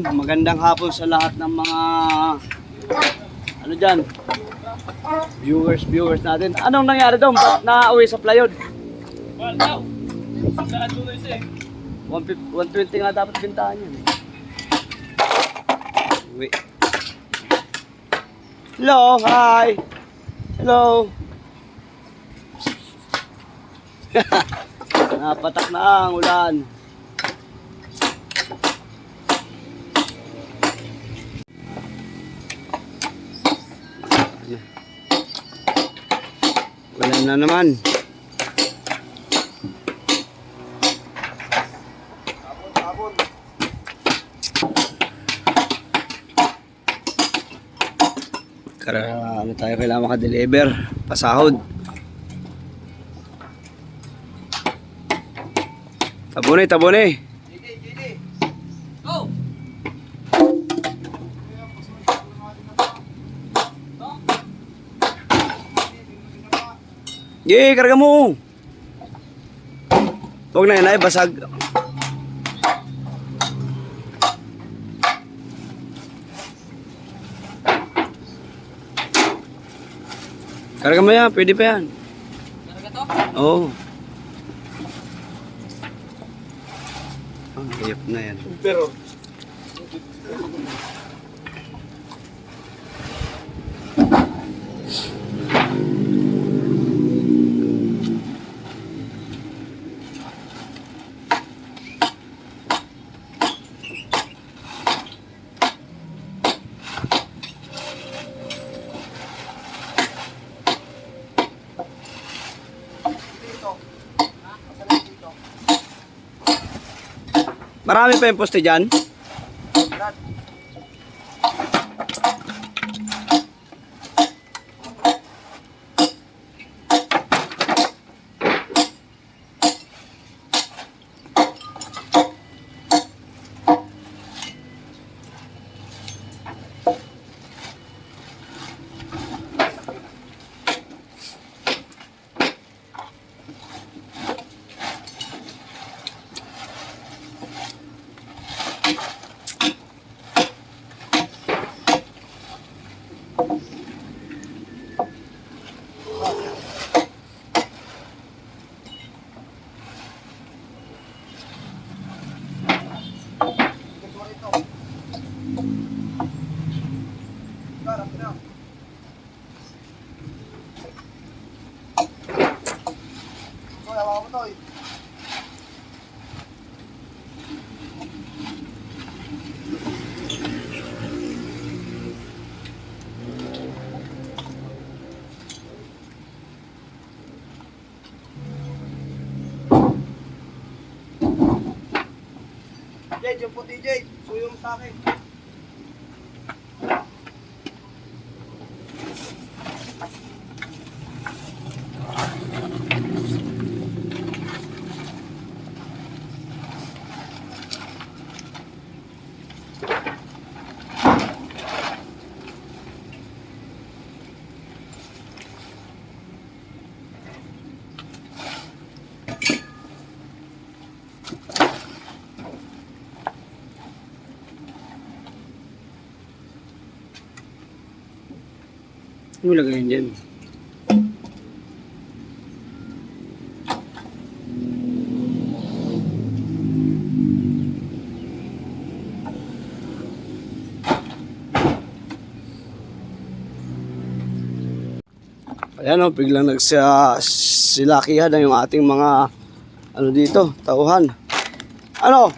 Magandang hapon sa lahat ng mga ano dyan, viewers natin. Anong nangyari doon? Ba't na-uwi sa plywood? Well, now, saan tuloy siya eh? 120 nga dapat bintahan yan. Uwi. Hello, hi. Hello. Napatak na ang ulan. Wala na naman. Tapon. Ano tayo kailangan maka-deliver? Pasahod. Tabone. JD. Go! Yee, karga mo. Huwag na yun ay basag. Karga mo yan, pwede pa yan. Karga to? Oo. Ang hayop na yan. Pero, Marami pa yung poste dyan. Jade, yung puti Jade, suyong sa akin. Ano lagay dyan? Ayan o, biglang nagsilakihan na yung ating mga ano dito, tauhan. Ano?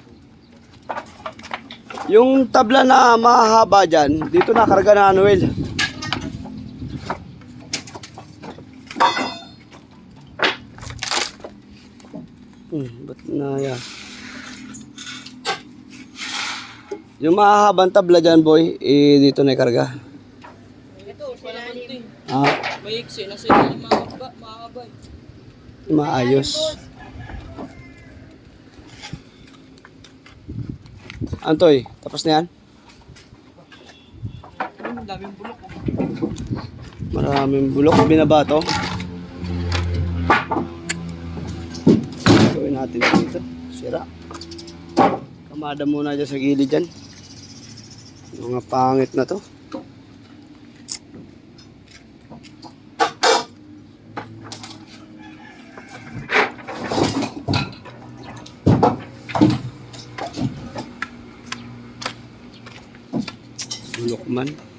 Yung tabla na mahaba dyan, dito nakarga na Noel. Ba't na yan? Yung mahahabang tabla dyan boy, dito na ikarga. Ito, silalim. May iksi na silalim makakabay. Maayos. Antoy, tapos na yan? Daming bulok. Maraming bulok, binabato. Gawin natin dito. Sira. Kamada muna dyan sa gilid dyan. Mga pangit na to. Bulok man.